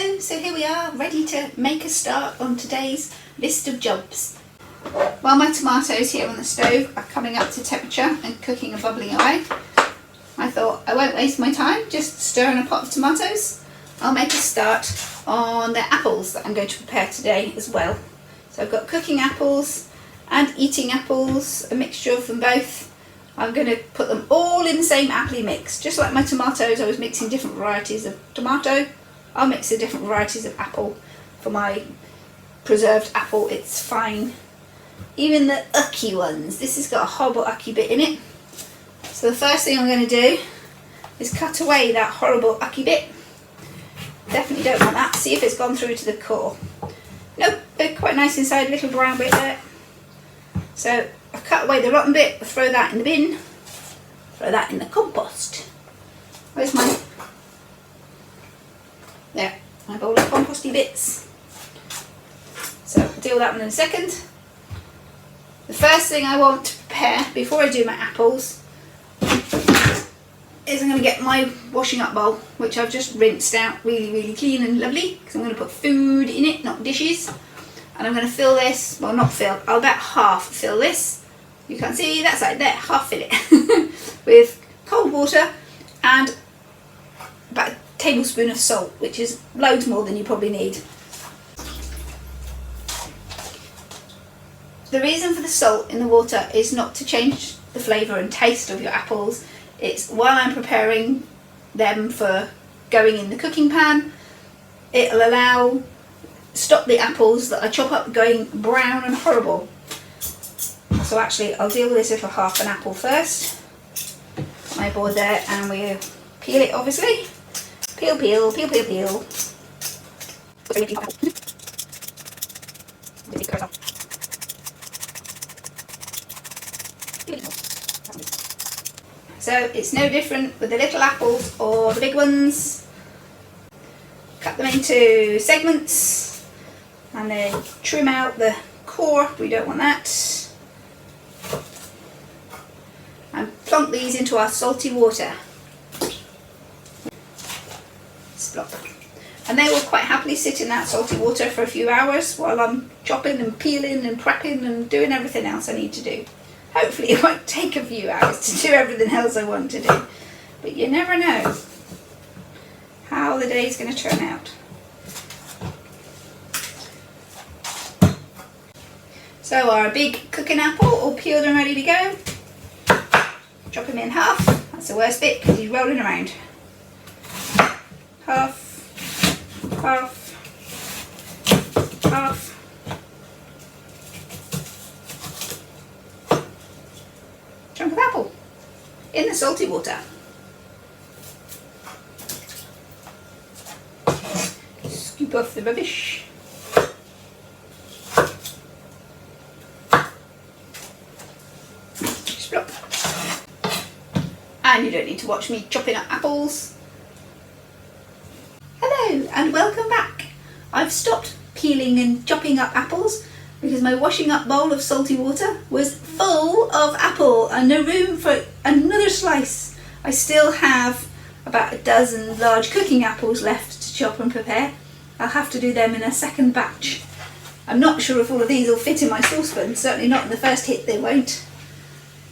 Hello, so here we are, ready to make a start on today's list of jobs. While my tomatoes here on the stove are coming up to temperature and cooking and bubbling away, I thought I won't waste my time just stirring a pot of tomatoes. I'll make a start on the apples that I'm going to prepare today as well. So I've got cooking apples and eating apples, a mixture of them both. I'm going to put them all in the same apple mix. Just like my tomatoes, I was mixing different varieties of tomato. I'll mix the different varieties of apple. For my preserved apple, it's fine. Even the ucky ones. This has got a horrible ucky bit in it. So the first thing I'm going to do is cut away that horrible ucky bit. Definitely don't want that. See if it's gone through to the core. Nope, they're quite nice inside, little brown bit there. So I've cut away the rotten bit, throw that in the bin, throw that in the compost. Where's my, there, my bowl of composty bits. So I'll deal with that one in a second. The first thing I want to prepare before I do my apples is I'm going to get my washing up bowl, which I've just rinsed out really clean and lovely, because I'm going to put food in it, not dishes. And I'm going to fill this, well not fill, I'll about half fill this. You can't see, that's like there, half fill it with cold water and about a tablespoon of salt, which is loads more than you probably need. The reason for the salt in the water is not to change the flavour and taste of your apples. It's while I'm preparing them for going in the cooking pan, it'll stop the apples that I chop up going brown and horrible. So actually I'll deal with this little half an apple first. My board there, and we'll peel it obviously. Peel. So it's no different with the little apples or the big ones. Cut them into segments and then trim out the core, we don't want that. And plonk these into our salty water. Splop. And they will quite happily sit in that salty water for a few hours while I'm chopping and peeling and prepping and doing everything else I need to do. Hopefully it won't take a few hours to do everything else I want to do. But you never know how the day's going to turn out. So our big cooking apple all peeled and ready to go. Chop him in half. That's the worst bit because he's rolling around. Half, half, half. Chunk of apple in the salty water. Scoop off the rubbish. And you don't need to watch me chopping up apples. Hello and welcome back. I've stopped peeling and chopping up apples because my washing up bowl of salty water was full of apple and no room for another slice. I still have about a dozen large cooking apples left to chop and prepare. I'll have to do them in a second batch. I'm not sure if all of these will fit in my saucepan, certainly not in the first hit they won't.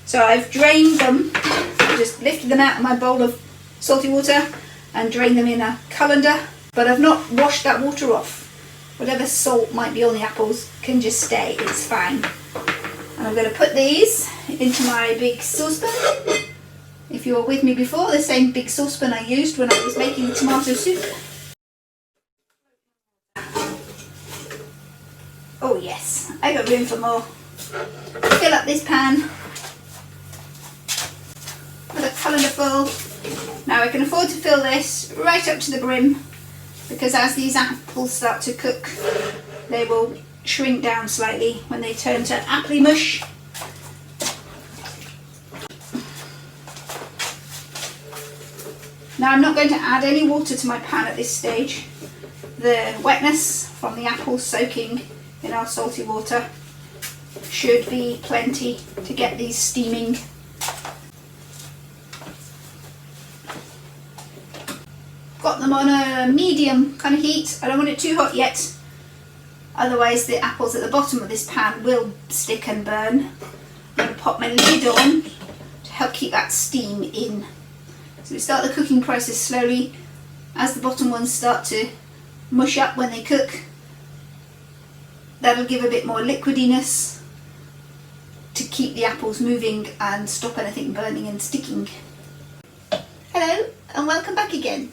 So I've drained them, I just lifted them out of my bowl of salty water and drained them in a colander, but I've not washed that water off. Whatever salt might be on the apples can just stay, it's fine. And I'm going to put these into my big saucepan. If you were with me before, the same big saucepan I used when I was making the tomato soup. Oh yes, I got room for more. Fill up this pan. With a colander full. Now I can afford to fill this right up to the brim, because as these apples start to cook they will shrink down slightly when they turn to appley mush. Now I'm not going to add any water to my pan at this stage. The wetness from the apples soaking in our salty water should be plenty to get these steaming. got them on a medium kind of heat. I don't want it too hot yet, otherwise the apples at the bottom of this pan will stick and burn. I'm going to pop my lid on to help keep that steam in. So we start the cooking process slowly. As the bottom ones start to mush up when they cook, that'll give a bit more liquidiness to keep the apples moving and stop anything burning and sticking. Hello and welcome back again.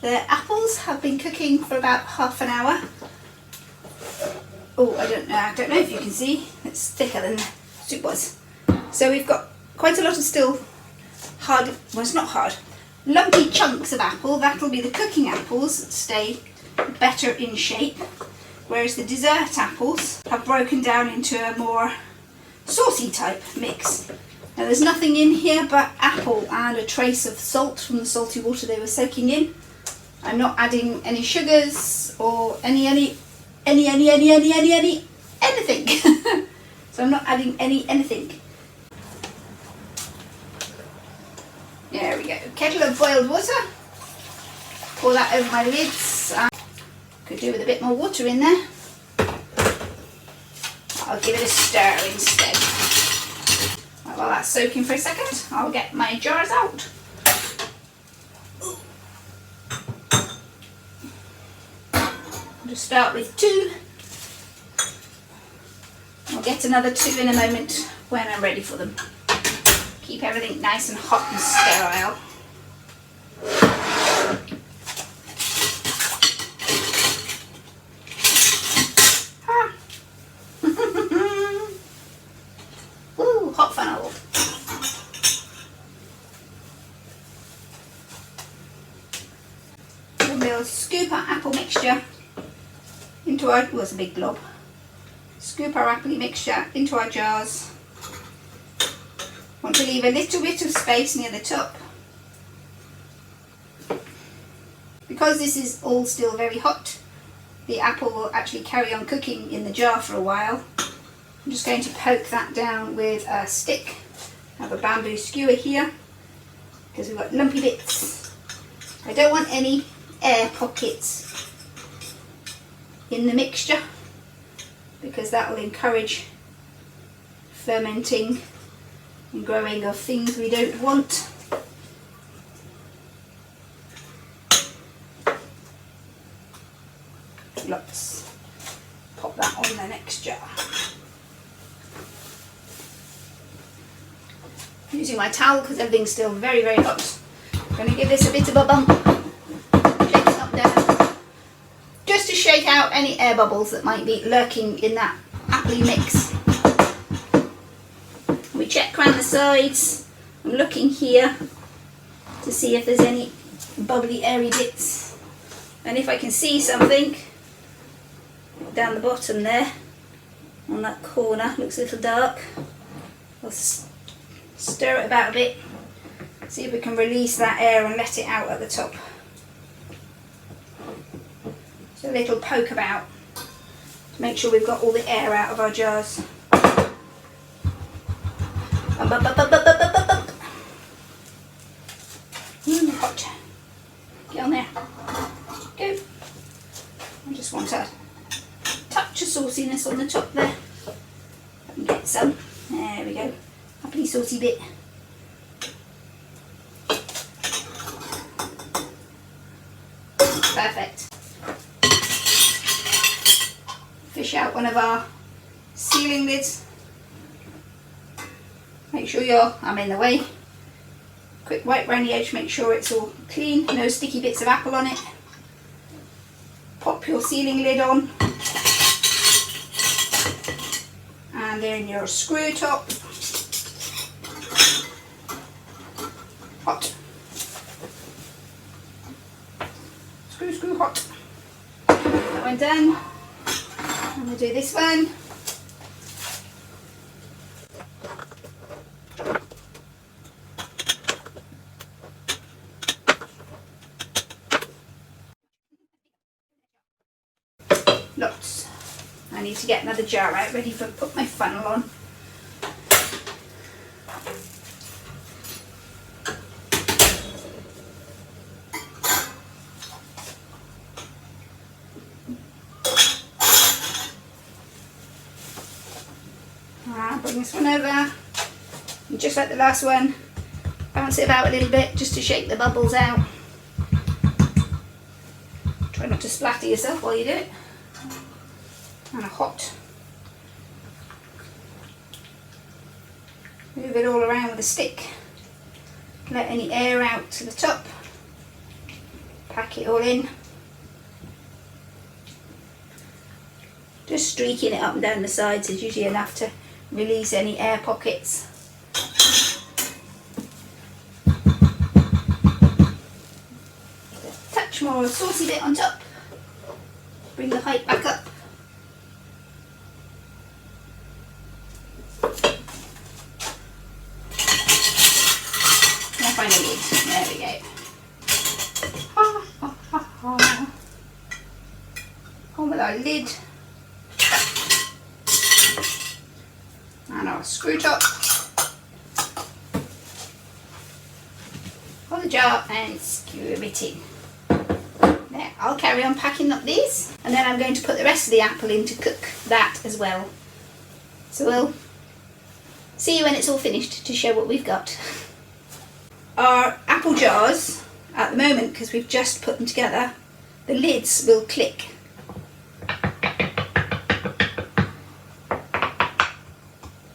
The apples have been cooking for about half an hour. Oh, I don't know if you can see, it's thicker than the soup was. So we've got quite a lot of still hard, well it's not hard, lumpy chunks of apple. That'll be the cooking apples that stay better in shape, whereas the dessert apples have broken down into a more saucy type mix. Now there's nothing in here but apple and a trace of salt from the salty water they were soaking in. I'm not adding any sugars or anything. So I'm not adding anything. There we go. Kettle of boiled water. Pour that over my lids. Could do with a bit more water in there. I'll give it a stir instead. Right, while that's soaking for a second, I'll get my jars out. I'll just start with 2. I'll get another 2 in a moment when I'm ready for them. Keep everything nice and hot and sterile. Ooh, hot funnel. Then we'll scoop our apple mixture into our, oh, it's a big blob. Scoop our apple mixture into our jars. Want to leave a little bit of space near the top. Because this is all still very hot, the apple will actually carry on cooking in the jar for a while. I'm just going to poke that down with a stick. I have a bamboo skewer here because we've got lumpy bits. I don't want any air pockets in the mixture because that will encourage fermenting and growing of things we don't want. Let's pop that on the next jar. Using my towel because everything's still very hot. I'm going to give this a bit of a bump. Shake it up down. Just to shake out any air bubbles that might be lurking in that appley mix. We check around the sides. I'm looking here to see if there's any bubbly airy bits, and if I can see something down the bottom there on that corner, looks a little dark, I'll stir it about a bit, see if we can release that air and let it out at the top. So a little poke about to make sure we've got all the air out of our jars. Hot. Get on there. Go. I just want a touch of sauciness on the top there. I can get some. There we go. Happily saucy bit. Perfect. Fish out one of our sealing lids. Make sure I'm in the way. Quick wipe around the edge, make sure it's all clean, no sticky bits of apple on it. Pop your sealing lid on. And then your screw top. Hot. Screw hot. That one done. I'm going to do this one. Lots. I need to get another jar out ready for put my funnel on. bring this one over, and just like the last one, bounce it about a little bit just to shake the bubbles out. Try not to splatter yourself while you do it. And a hot. Move it all around with a stick. Let any air out to the top. Pack it all in. Just streaking it up and down the sides is usually enough to release any air pockets. A touch more saucy bit on top. Bring the height back up. Now find a lid. There we go. On with our lid. And our screw top. Hold the jar and screw it in. There, I'll carry on packing up these, and then I'm going to put the rest of the apple in to cook that as well. So we'll see you when it's all finished to show what we've got. Our apple jars, at the moment, because we've just put them together, the lids will click.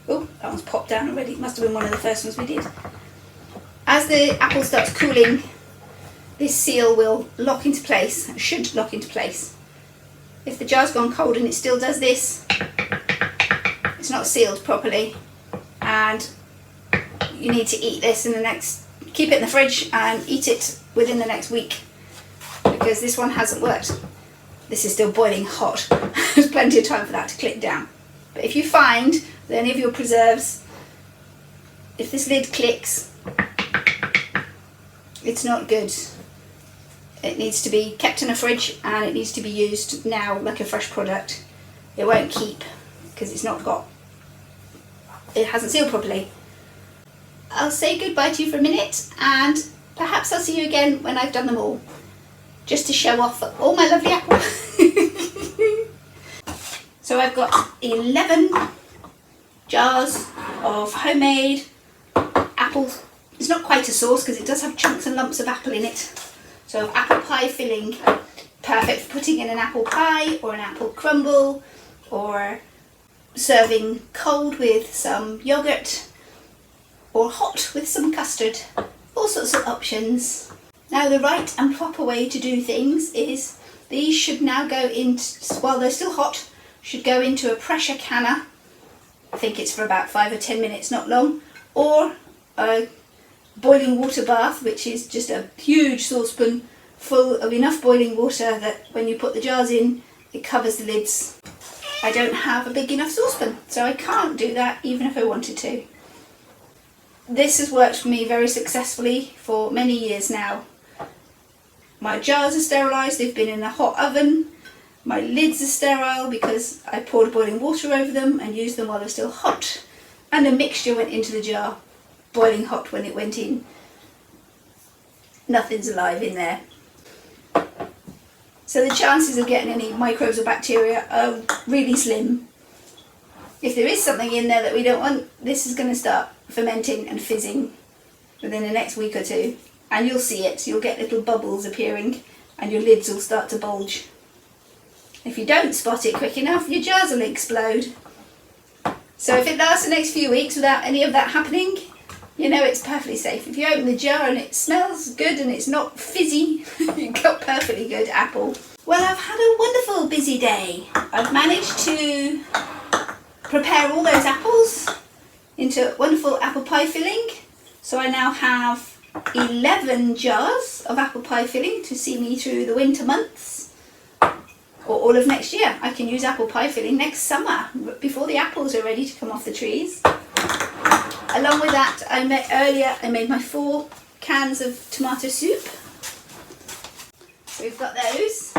Oh, that one's popped down already. It must have been one of the first ones we did. As the apple starts cooling, this seal will lock into place, should lock into place. If the jar's gone cold and it still does this, it's not sealed properly, and you need to eat this in the next, keep it in the fridge and eat it within the next week, because this one hasn't worked. This is still boiling hot. There's plenty of time for that to click down. But if you find that any of your preserves, if this lid clicks, it's not good. It needs to be kept in a fridge and it needs to be used now like a fresh product. It won't keep because it hasn't sealed properly. I'll say goodbye to you for a minute, and perhaps I'll see you again when I've done them all, just to show off all my lovely apples. So I've got 11 jars of homemade apples. It's not quite a sauce because it does have chunks and lumps of apple in it. So apple pie filling, perfect for putting in an apple pie or an apple crumble, or serving cold with some yogurt, or hot with some custard. All sorts of options. Now the right and proper way to do things is these should now go in, while they're still hot, should go into a pressure canner. I think it's for about 5 or 10 minutes, not long, or a boiling water bath, which is just a huge saucepan full of enough boiling water that when you put the jars in, it covers the lids. I don't have a big enough saucepan, so I can't do that even if I wanted to. This has worked for me very successfully for many years now. My jars are sterilised, they've been in a hot oven. My lids are sterile because I poured boiling water over them and used them while they're still hot. And the mixture went into the jar, boiling hot when it went in. Nothing's alive in there. So the chances of getting any microbes or bacteria are really slim. If there is something in there that we don't want, this is going to start fermenting and fizzing within the next week or two. And you'll see it, you'll get little bubbles appearing and your lids will start to bulge. If you don't spot it quick enough, your jars will explode. So if it lasts the next few weeks without any of that happening, you know it's perfectly safe. If you open the jar and it smells good and it's not fizzy, you've got perfectly good apple. Well, I've had a wonderful busy day. I've managed to prepare all those apples into wonderful apple pie filling. So I now have 11 jars of apple pie filling to see me through the winter months, or all of next year. I can use apple pie filling next summer before the apples are ready to come off the trees. Along with that, I made my 4 cans of tomato soup. So we've got those.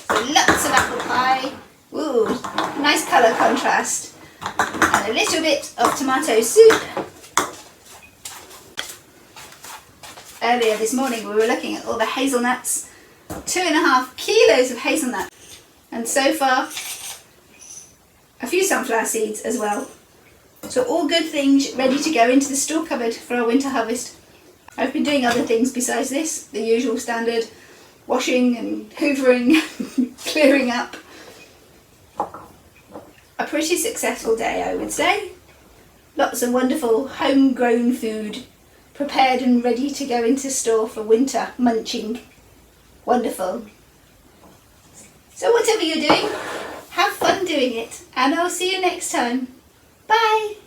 So lots of apple pie. Ooh, nice colour contrast. And a little bit of tomato soup. Earlier this morning we were looking at all the hazelnuts. 2.5 kilos of hazelnut. And so far a few sunflower seeds as well. So all good things ready to go into the store cupboard for our winter harvest. I've been doing other things besides this, the usual standard washing and hoovering, clearing up. A pretty successful day, I would say. Lots of wonderful homegrown food prepared and ready to go into store for winter munching. Wonderful. So whatever you're doing, have fun doing it, and I'll see you next time. Bye!